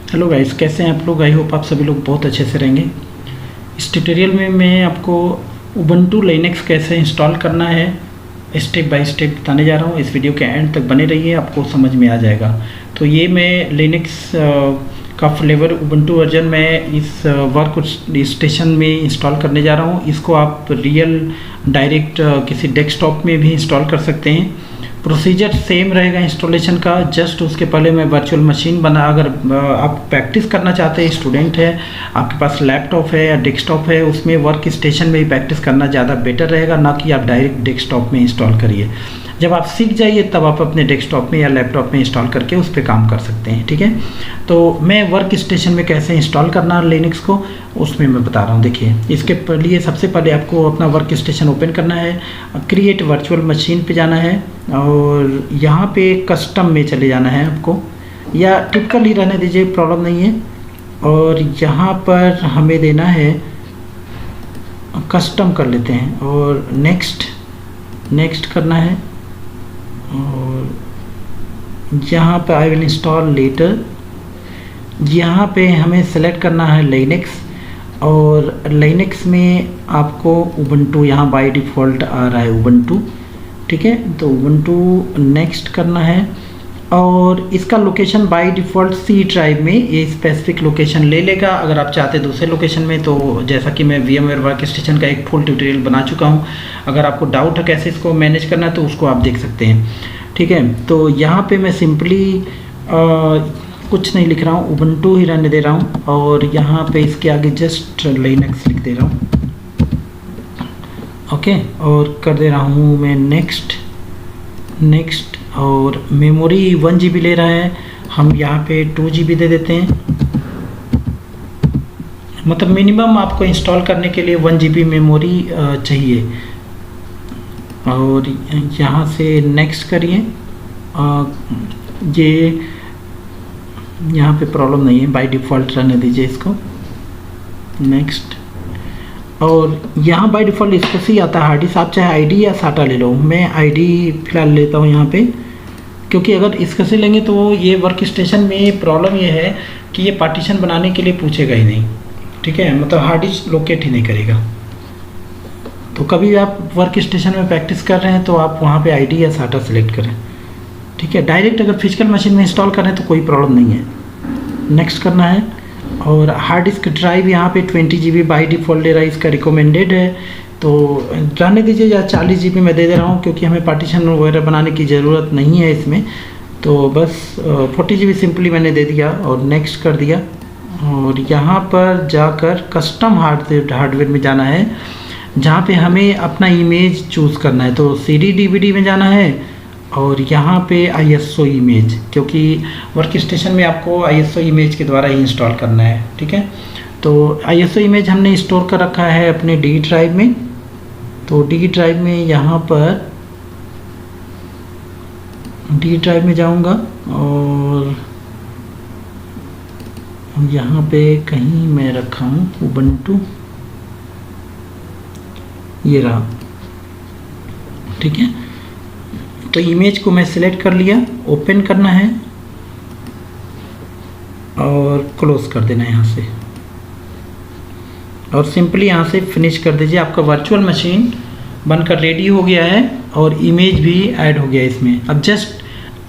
Hello guys, कैसे हैं आप लोग। आई होप आप सभी लोग बहुत अच्छे से रहेंगे। इस ट्यूटोरियल में मैं आपको उबंटू लिनक्स कैसे इंस्टॉल करना है स्टेप बाय स्टेप बताने जा रहा हूँ। इस वीडियो के एंड तक बने रहिए, आपको समझ में आ जाएगा। तो ये मैं लिनक्स का फ्लेवर उबंटू वर्जन में इस वर्क स्टेशन में इंस्टॉल करने जा रहा हूँ। इसको आप रियल डायरेक्ट किसी डेस्कटॉप में भी इंस्टॉल कर सकते हैं। प्रोसीजर सेम रहेगा इंस्टॉलेशन का। जस्ट उसके पहले मैं वर्चुअल मशीन बना, अगर आप प्रैक्टिस करना चाहते हैं, स्टूडेंट है, आपके पास लैपटॉप है या डेस्कटॉप है, उसमें वर्क स्टेशन में ही प्रैक्टिस करना ज़्यादा बेटर रहेगा, ना कि आप डायरेक्ट डेस्कटॉप में इंस्टॉल करिए। जब आप सीख जाइए तब आप अपने डेस्कटॉप में या लैपटॉप में इंस्टॉल करके उस पर काम कर सकते हैं। ठीक है, तो मैं वर्क स्टेशन में कैसे इंस्टॉल करना लिनक्स को उसमें मैं बता रहा हूँ। देखिए, इसके लिए सबसे पहले आपको अपना वर्क स्टेशन ओपन करना है, क्रिएट वर्चुअल मशीन पे जाना है और यहाँ पे कस्टम में चले जाना है आपको, या टिपिकल ही रहने दीजिए, प्रॉब्लम नहीं है। और यहाँ पर हमें देना है, कस्टम कर लेते हैं और नेक्स्ट करना है। और यहाँ पे आई विल इंस्टॉल लेटर, यहाँ पे हमें सेलेक्ट करना है लिनक्स, और लिनक्स में आपको उबंटू यहाँ बाय डिफ़ॉल्ट आ रहा है उबंटू। ठीक है, तो उबंटू नेक्स्ट करना है और इसका location by default C drive में ये स्पेसिफिक लोकेशन ले लेगा। अगर आप चाहते दूसरे लोकेशन में, तो जैसा कि मैं VMware वर्क स्टेशन का एक फुल ट्यूटोरियल बना चुका हूँ, अगर आपको डाउट है कैसे इसको मैनेज करना है तो उसको आप देख सकते हैं। ठीक है, तो यहाँ पे मैं सिंपली कुछ नहीं लिख रहा हूँ, उबंटू ही रहने दे रहा हूँ और यहाँ पे इसके आगे जस्ट लिनक्स लिख दे रहा हूँ। ओके, और कर दे रहा हूँ मैं नेक्स्ट। और मेमोरी 1 GB ले रहा है, हम यहाँ पे 2 GB दे देते हैं। मतलब मिनिमम आपको इंस्टॉल करने के लिए 1 GB मेमोरी चाहिए। और यहाँ से नेक्स्ट करिए। ये यहाँ पे प्रॉब्लम नहीं है, बाय डिफ़ॉल्ट रहने दीजिए इसको। नेक्स्ट, और यहाँ बाय डिफ़ॉल्ट इसको ही आता है हार्ड डिस्क। आप चाहे आईडी या साटा ले लो, मैं आईडी फिलहाल लेता हूँ यहाँ पे, क्योंकि अगर इसको से लेंगे तो ये वर्क स्टेशन में प्रॉब्लम ये है कि ये पार्टीशन बनाने के लिए पूछेगा ही नहीं। ठीक है, मतलब हार्ड डिस्क लोकेट ही नहीं करेगा। तो कभी आप वर्क स्टेशन में प्रैक्टिस कर रहे हैं तो आप वहाँ पे आईडी या साटा सेलेक्ट करें। ठीक है, डायरेक्ट अगर फिजिकल मशीन में इंस्टॉल करें तो कोई प्रॉब्लम नहीं है। नेक्स्ट करना है, और हार्ड डिस्क ड्राइव यहाँ पे 20 GB बाई डिफ़ॉल्ट दे रहा है, इसका रिकमेंडेड है तो रहने दीजिए, या 40 GB मैं दे दे रहा हूँ क्योंकि हमें पार्टीशन वगैरह बनाने की ज़रूरत नहीं है इसमें। तो बस 40 GB सिंपली मैंने दे दिया और नेक्स्ट कर दिया। और यहाँ पर जाकर कस्टम हार्डवेयर में जाना है, जहाँ पे हमें अपना इमेज चूज़ करना है। तो CD DVD में जाना है और यहाँ पे ISO इमेज, क्योंकि वर्क स्टेशन में आपको ISO इमेज के द्वारा ही इंस्टॉल करना है। ठीक है, तो ISO इमेज हमने स्टोर कर रखा है अपने D ड्राइव में। तो D ड्राइव में यहाँ पर D ड्राइव में जाऊँगा और यहाँ पे कहीं मैं रखा हूँ उबंटू, ये रहा। ठीक है, तो इमेज को मैं सिलेक्ट कर लिया, ओपन करना है और क्लोज कर देना है यहाँ से, और सिंपली यहाँ से फिनिश कर दीजिए। आपका वर्चुअल मशीन बनकर रेडी हो गया है और इमेज भी ऐड हो गया इसमें।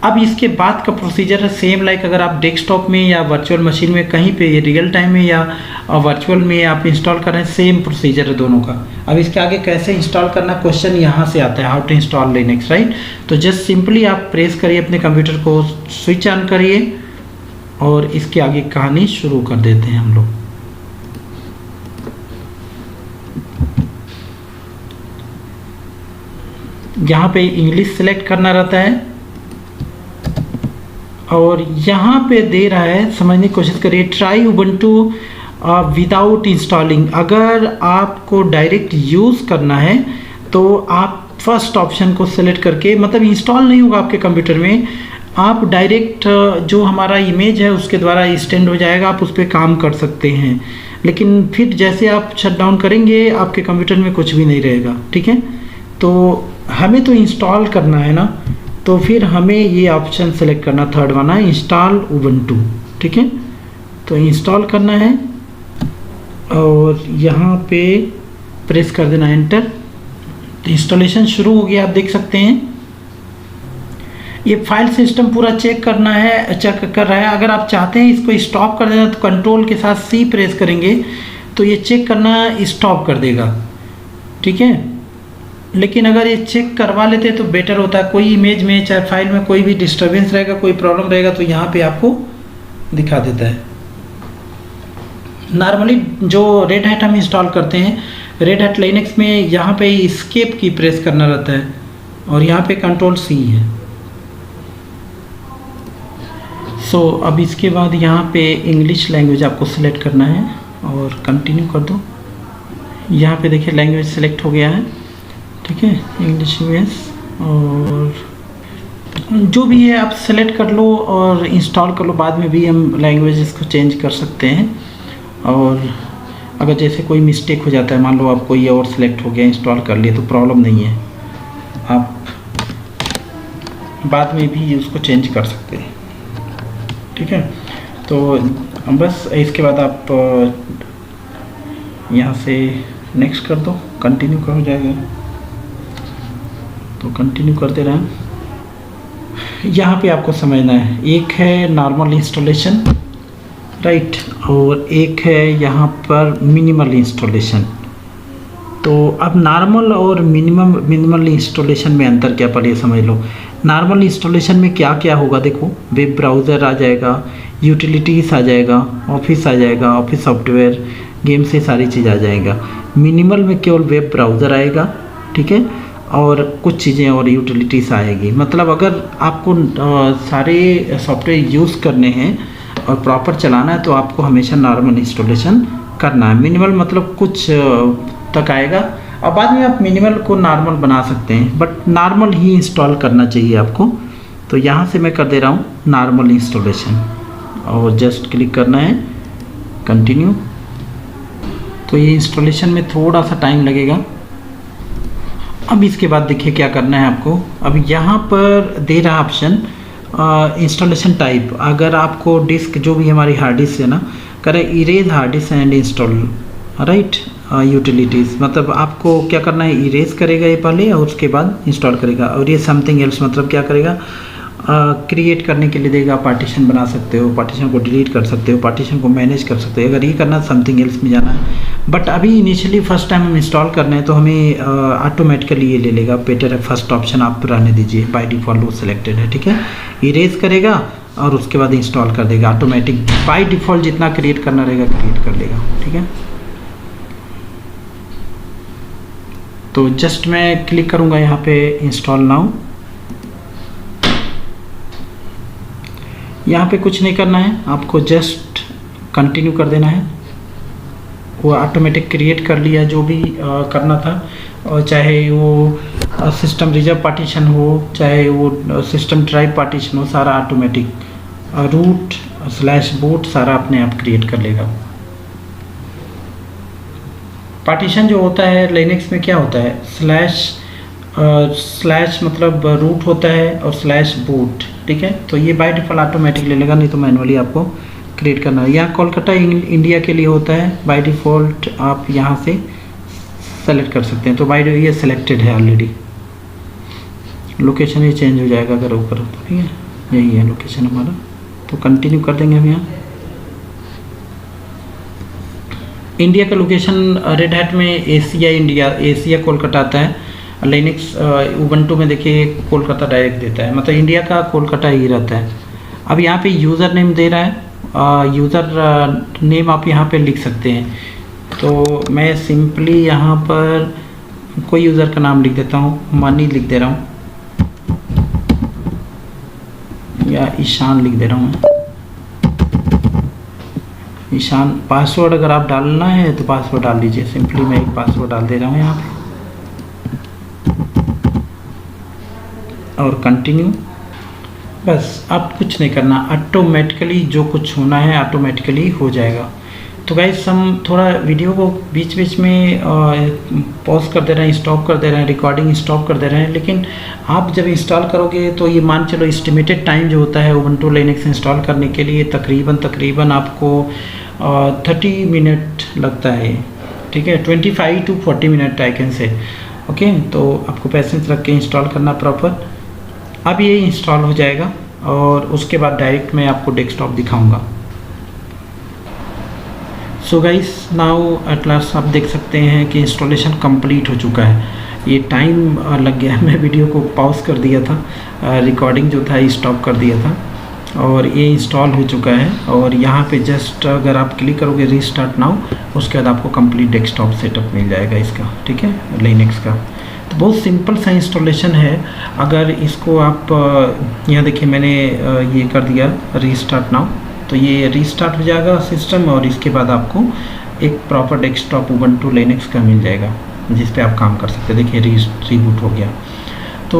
अब इसके बाद का प्रोसीजर है सेम लाइक अगर आप डेस्कटॉप में या वर्चुअल मशीन में कहीं पे रियल टाइम में या वर्चुअल में आप इंस्टॉल कर रहे हैं, सेम प्रोसीजर है दोनों का। अब इसके आगे कैसे इंस्टॉल करना, क्वेश्चन यहाँ से आता है, how to install Linux, right. तो जस्ट सिंपली आप प्रेस करिए अपने कंप्यूटर को, स्विच ऑन करिए और इसके आगे कहानी शुरू कर देते हैं हम लोग। यहाँ पे इंग्लिश सेलेक्ट करना रहता है और यहाँ पे दे रहा है, समझने की कोशिश करिए, ट्राई उबंटू विदाउट इंस्टॉलिंग। अगर आपको डायरेक्ट यूज़ करना है तो आप फर्स्ट ऑप्शन को सेलेक्ट करके, मतलब इंस्टॉल नहीं होगा आपके कंप्यूटर में, आप डायरेक्ट जो हमारा इमेज है उसके द्वारा स्टैंड हो जाएगा, आप उस पर काम कर सकते हैं। लेकिन फिर जैसे आप शट डाउन करेंगे आपके कंप्यूटर में कुछ भी नहीं रहेगा। ठीक है, तो हमें तो इंस्टॉल करना है ना, तो फिर हमें ये ऑप्शन सेलेक्ट करना, थर्ड वाला, इंस्टॉल उबंटू। ठीक है, तो इंस्टॉल करना है और यहाँ पे प्रेस कर देना एंटर। तो इंस्टॉलेशन शुरू हो गया, आप देख सकते हैं। ये फाइल सिस्टम पूरा चेक कर रहा है। अगर आप चाहते हैं इसको स्टॉप कर देना तो कंट्रोल के साथ सी प्रेस करेंगे तो ये चेक करना स्टॉप कर देगा, ठीक है। लेकिन अगर ये चेक करवा लेते तो बेटर होता है। कोई इमेज में चाहे फाइल में कोई भी डिस्टर्बेंस रहेगा, कोई प्रॉब्लम रहेगा तो यहाँ पे आपको दिखा देता है। नॉर्मली जो रेड हैट हम इंस्टॉल करते हैं, रेड हैट लिनक्स में यहाँ पे एस्केप की प्रेस करना रहता है और यहाँ पे कंट्रोल सी है। सो अब इसके बाद यहाँ पे इंग्लिश लैंग्वेज आपको सिलेक्ट करना है और कंटिन्यू कर दो। यहाँ पे देखिए लैंग्वेज सिलेक्ट हो गया है, ठीक है, इंग्लिश यूएस। और जो भी है आप सेलेक्ट कर लो और इंस्टॉल कर लो। बाद में भी हम लैंग्वेज इसको चेंज कर सकते हैं। और अगर जैसे कोई मिस्टेक हो जाता है, मान लो आप कोई और सिलेक्ट हो गया, इंस्टॉल कर लिए, तो प्रॉब्लम नहीं है, आप बाद में भी उसको चेंज कर सकते हैं, ठीक है। तो बस इसके बाद आप यहाँ से नेक्स्ट कर दो, कंटिन्यू कर हो जाएगा। तो कंटिन्यू करते रहें। यहाँ पे आपको समझना है, एक है नॉर्मल इंस्टॉलेशन, राइट, और एक है यहाँ पर मिनिमल इंस्टॉलेशन। तो अब नॉर्मल और मिनिमल इंस्टॉलेशन में अंतर क्या, पहले समझ लो। नॉर्मल इंस्टॉलेशन में क्या क्या होगा, देखो, वेब ब्राउज़र आ जाएगा, यूटिलिटीज़ आ जाएगा, ऑफिस आ जाएगा, ऑफिस सॉफ्टवेयर, गेम से सारी चीज़ आ जाएगा। मिनिमल में केवल वेब ब्राउज़र आएगा, ठीक है, और कुछ चीज़ें और यूटिलिटीज़ आएगी। मतलब अगर आपको सारे सॉफ्टवेयर यूज़ करने हैं और प्रॉपर चलाना है तो आपको हमेशा नॉर्मल इंस्टॉलेशन करना है। मिनिमल मतलब कुछ तक आएगा और बाद में आप मिनिमल को नॉर्मल बना सकते हैं, बट नॉर्मल ही इंस्टॉल करना चाहिए आपको। तो यहाँ से मैं कर दे रहा हूँ नॉर्मल इंस्टॉलेशन और जस्ट क्लिक करना है, कंटिन्यू। तो ये इंस्टॉलेशन में थोड़ा सा टाइम लगेगा। अब इसके बाद देखिए क्या करना है आपको। अब यहाँ पर दे रहा ऑप्शन इंस्टॉलेशन टाइप। अगर आपको डिस्क जो भी हमारी हार्ड डिस्क है ना, करें erase hard disk and install, right, utilities. मतलब आपको क्या करना है, इरेज करेगा ये पहले और उसके बाद इंस्टॉल करेगा। और ये समथिंग एल्स मतलब क्या करेगा, क्रिएट करने के लिए देगा। पार्टीशन बना सकते हो, पार्टीशन को डिलीट कर सकते हो, पार्टीशन को मैनेज कर सकते हो। अगर ये करना समथिंग एल्स में जाना है, बट अभी इनिशियली फर्स्ट टाइम हम इंस्टॉल करना है तो हमें ऑटोमेटिकली ये ले लेगा। बेटर है फर्स्ट ऑप्शन आप रहने दीजिए, बाय डिफ़ॉल्ट वो सिलेक्टेड है, ठीक है। इरेज करेगा और उसके बाद इंस्टॉल कर देगा ऑटोमेटिक। बाय डिफ़ॉल्ट जितना क्रिएट करना रहेगा क्रिएट कर लेगा, ठीक है। तो जस्ट मैं क्लिक करूँगा यहाँ पे इंस्टॉल नाउ। यहाँ पे कुछ नहीं करना है, आपको जस्ट कंटिन्यू कर देना है। वो ऑटोमेटिक क्रिएट कर लिया जो भी करना था, और चाहे वो सिस्टम रिजर्व पार्टीशन हो, चाहे वो सिस्टम ड्राइव पार्टीशन हो, सारा ऑटोमेटिक रूट /boot सारा अपने आप क्रिएट कर लेगा। पार्टीशन जो होता है लिनक्स में क्या होता है, स्लैश मतलब रूट होता है और /boot, ठीक है। तो ये बाय डिफ़ॉल्ट ऑटोमेटिक ले लेगा, नहीं तो मैनुअली आपको क्रिएट करना है। यहाँ कोलकाता इंडिया के लिए होता है, बाय डिफ़ॉल्ट आप यहाँ से सेलेक्ट कर सकते हैं। तो बाय ये सिलेक्टेड है ऑलरेडी। लोकेशन ये चेंज हो जाएगा अगर ऊपर, ठीक है, यही है लोकेशन हमारा। तो कंटिन्यू कर देंगे हम यहाँ। इंडिया का लोकेशन रेड हैट में एशिया कोलकाता आता है। लिनक्स उबंटू में देखिए कोलकाता डायरेक्ट देता है, मतलब इंडिया का कोलकाता ही रहता है। अब यहाँ पे यूज़र नेम दे रहा है, यूज़र नेम आप यहाँ पे लिख सकते हैं। तो मैं सिंपली यहाँ पर कोई यूज़र का नाम लिख देता हूँ, मनी लिख दे रहा हूँ, या ईशान लिख दे रहा हूँ। ईशान। पासवर्ड अगर आप डालना है तो पासवर्ड डाल दीजिए। सिंपली मैं एक पासवर्ड डाल दे रहा हूँ यहाँ पे और कंटिन्यू। बस अब कुछ नहीं करना, ऑटोमेटिकली जो कुछ होना है ऑटोमेटिकली हो जाएगा। तो गाइस हम थोड़ा वीडियो को बीच बीच में पॉज कर दे रहे हैं, स्टॉप कर दे रहे हैं, रिकॉर्डिंग स्टॉप कर दे रहे हैं, लेकिन आप जब इंस्टॉल करोगे तो ये मान चलो एस्टिमेटेड टाइम जो होता है उबंटू लिनक्स इंस्टॉल करने के लिए तकरीबन आपको 30 मिनट लगता है, ठीक है, 25 to 40 minute I can say. Okay, तो आपको पेशेंस रख के इंस्टॉल करना प्रॉपर। अब ये इंस्टॉल हो जाएगा और उसके बाद डायरेक्ट मैं आपको डेस्कटॉप दिखाऊंगा। So guys now at last आप देख सकते हैं कि इंस्टॉलेशन कंप्लीट हो चुका है। ये टाइम लग गया, मैं वीडियो को पॉज कर दिया था, रिकॉर्डिंग जो था स्टॉप कर दिया था, और ये इंस्टॉल हो चुका है। और यहाँ पे जस्ट अगर आप क्लिक करोगे रीस्टार्ट नाउ, उसके बाद आपको कंप्लीट डेस्कटॉप सेटअप मिल जाएगा इसका, ठीक है, लिनक्स का। तो बहुत सिंपल सा इंस्टॉलेशन है। अगर इसको आप यहाँ देखिए मैंने ये कर दिया रीस्टार्ट नाउ, तो ये रीस्टार्ट हो जाएगा सिस्टम और इसके बाद आपको एक प्रॉपर डेस्कटॉप उबंटू लिनक्स का मिल जाएगा जिस पे आप काम कर सकते हैं। देखिए रीबूट हो गया। तो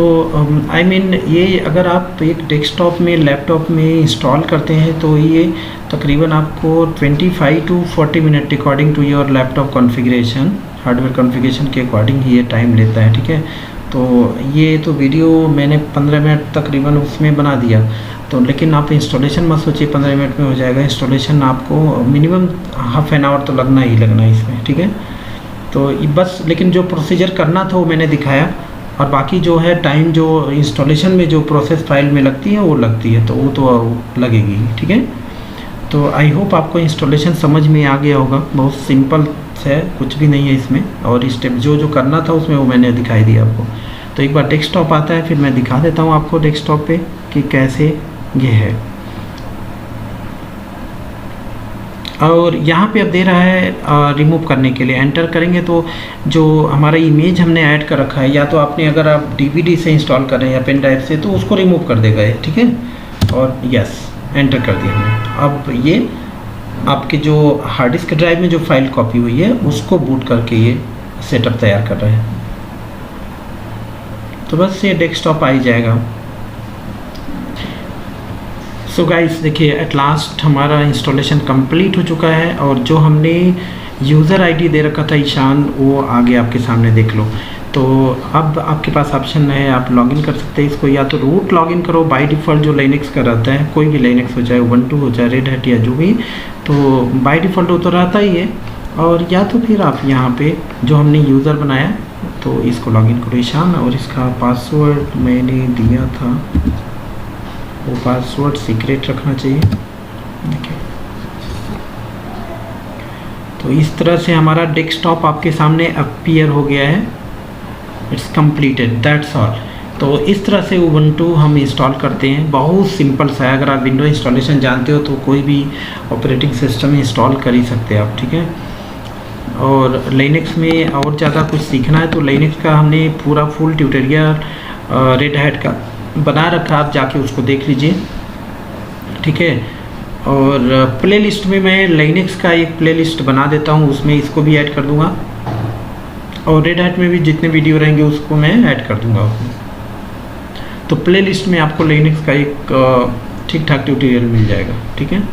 आई मीन ये अगर आप एक डेस्कटॉप में लैपटॉप में इंस्टॉल करते हैं तो ये तकरीबन आपको 25 to 40 minute according to your laptop configuration, hardware configuration के अकॉर्डिंग ही ये टाइम लेता है, ठीक है। तो ये तो वीडियो मैंने 15 मिनट तकरीबन उसमें बना दिया, तो लेकिन आप इंस्टॉलेशन मत सोचिए 15 मिनट में हो जाएगा। इंस्टॉलेशन आपको मिनिमम हाफ एन आवर तो लगना ही लगना है इसमें, ठीक है। तो बस, लेकिन जो प्रोसीजर करना था वो मैंने दिखाया, और बाकी जो है टाइम जो इंस्टॉलेशन में जो प्रोसेस फाइल में लगती है वो लगती है, तो वो तो लगेगी, ठीक है। तो आई होप आपको इंस्टॉलेशन समझ में आ गया होगा। बहुत सिंपल है, कुछ भी नहीं है इसमें, और स्टेप जो करना था उसमें वो मैंने दिखाई दिया आपको। तो एक बार डेस्कटॉप आता है फिर मैं दिखा देता हूँ आपको डेस्कटॉप पे कि कैसे ये है। और यहाँ पे अब दे रहा है रिमूव करने के लिए, एंटर करेंगे तो जो हमारा इमेज हमने ऐड कर रखा है, या तो आपने अगर आप डीवीडी से इंस्टॉल कर रहे हैं या पेन ड्राइव से, तो उसको रिमूव कर देगा ये, ठीक है। और यस, एंटर कर दिया हमने। अब ये आपके जो हार्ड डिस्क ड्राइव में जो फाइल कॉपी हुई है उसको बूट करके ये सेटअप तैयार कर रहे हैं। तो बस ये डेस्कटॉप आ ही जाएगा। सो गाइस देखिए एट लास्ट हमारा इंस्टॉलेशन कंप्लीट हो चुका है, और जो हमने यूज़र आईडी दे रखा था ईशान, वो आगे आपके सामने देख लो। तो अब आपके पास ऑप्शन है, आप लॉगिन कर सकते हैं इसको, या तो रूट लॉगिन करो बाय डिफ़ॉल्ट जो लिनक्स का रहता है, कोई भी लिनक्स हो चाहे उबंटू हो चाहे रेड हैट या जो भी, तो बाय डिफ़ॉल्ट वो तो रहता ही है। और या तो फिर आप यहाँ पे जो हमने यूज़र बनाया तो इसको लॉगिन करो ईशान, और इसका पासवर्ड मैंने दिया था, वो पासवर्ड सीक्रेट रखना चाहिए, देखिए। तो इस तरह से हमारा डेस्कटॉप आपके सामने अपीयर हो गया है। It's completed, that's all. तो इस तरह से उबंटू हम इंस्टॉल करते हैं, बहुत सिंपल सा है। अगर आप विंडो इंस्टॉलेशन जानते हो तो कोई भी ऑपरेटिंग सिस्टम इंस्टॉल कर ही सकते हैं आप, ठीक है। और लिनक्स में और ज़्यादा कुछ सीखना है तो लिनक्स का हमने पूरा फुल ट्यूटोरियल रेड हैट का बना रखा, आप जाके उसको देख लीजिए, ठीक है। और प्लेलिस्ट में मैं लिनक्स का एक प्लेलिस्ट बना देता हूँ, उसमें इसको भी ऐड कर दूँगा, और रेड हैट में भी जितने वीडियो रहेंगे उसको मैं ऐड कर दूँगा उसमें। तो प्लेलिस्ट में आपको लिनक्स का एक ठीक ठाक ट्यूटोरियल मिल जाएगा, ठीक है।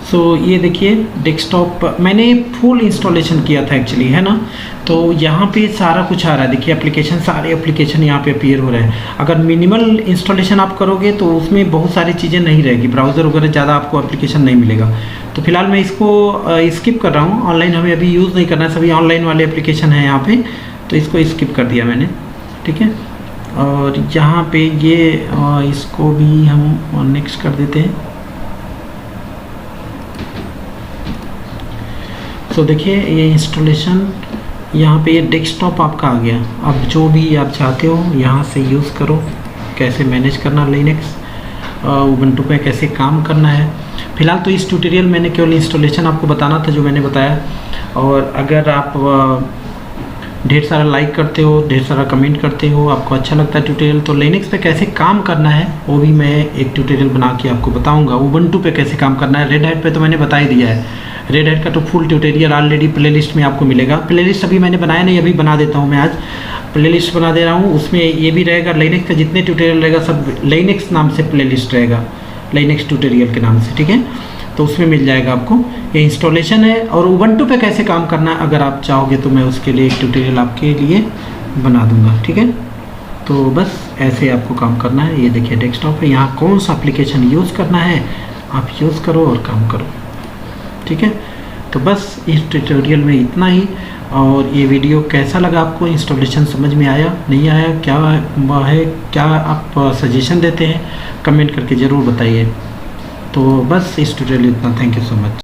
सो ये देखिए डेस्कटॉप मैंने फुल इंस्टॉलेशन किया था एक्चुअली, है ना। तो यहाँ पे सारा कुछ आ रहा है, देखिए एप्लीकेशन, सारे एप्लीकेशन यहाँ पे अपीयर हो रहे हैं। अगर मिनिमल इंस्टॉलेशन आप करोगे तो उसमें बहुत सारी चीज़ें नहीं रहेगी, ब्राउज़र वगैरह ज़्यादा आपको एप्लीकेशन नहीं मिलेगा। तो फिलहाल मैं इसको स्किप कर रहा हूँ, ऑनलाइन हमें अभी यूज़ नहीं करना है, सभी ऑनलाइन वाले एप्लीकेशन हैं यहाँ पे, तो इसको स्किप कर दिया मैंने, ठीक है। और यहाँ पे ये इसको भी हम नेक्स्ट कर देते हैं। तो देखिए ये इंस्टॉलेशन यहाँ पे ये डेस्कटॉप आपका आ गया। अब जो भी आप चाहते हो यहाँ से यूज़ करो, कैसे मैनेज करना लिनक्स उबंटू पे कैसे काम करना है। फ़िलहाल तो इस ट्यूटोरियल मैंने केवल इंस्टॉलेशन आपको बताना था जो मैंने बताया। और अगर आप ढेर सारा लाइक करते हो, ढेर सारा कमेंट करते हो, आपको अच्छा लगता है ट्यूटोरियल, तो लिनक्स पे कैसे काम करना है वो भी मैं एक ट्यूटोरियल बना के आपको बताऊंगा। उबंटू पे कैसे काम करना है, रेड हैट पे तो मैंने बता ही दिया है। रेड हैट का तो फुल ट्यूटोरियल ऑलरेडी प्लेलिस्ट में आपको मिलेगा। प्लेलिस्ट अभी मैंने बनाया नहीं, अभी बना देता हूँ मैं, आज प्लेलिस्ट बना दे रहा हूँ। उसमें ये भी रहेगा, लिनक्स का जितने ट्यूटोरियल रहेगा सब लिनक्स नाम से प्लेलिस्ट रहेगा, लिनक्स ट्यूटोरियल के नाम से, ठीक है। तो उसमें मिल जाएगा आपको। ये इंस्टॉलेशन है। और उबंटू पे कैसे काम करना है अगर आप चाहोगे तो मैं उसके लिए एक ट्यूटोरियल आपके लिए बना दूंगा, ठीक है। तो बस ऐसे आपको काम करना है। ये देखिए डेस्कटॉप है, यहाँ कौन सा एप्लीकेशन यूज़ करना है आप यूज़ करो और काम करो, ठीक है। तो बस इस ट्यूटोरियल में इतना ही। और ये वीडियो कैसा लगा आपको, इंस्टॉलेशन समझ में आया नहीं आया, क्या है, क्या आप सजेशन देते हैं, कमेंट करके ज़रूर बताइए। तो बस इस ट्यूटोरियल इतना। Thank you so much.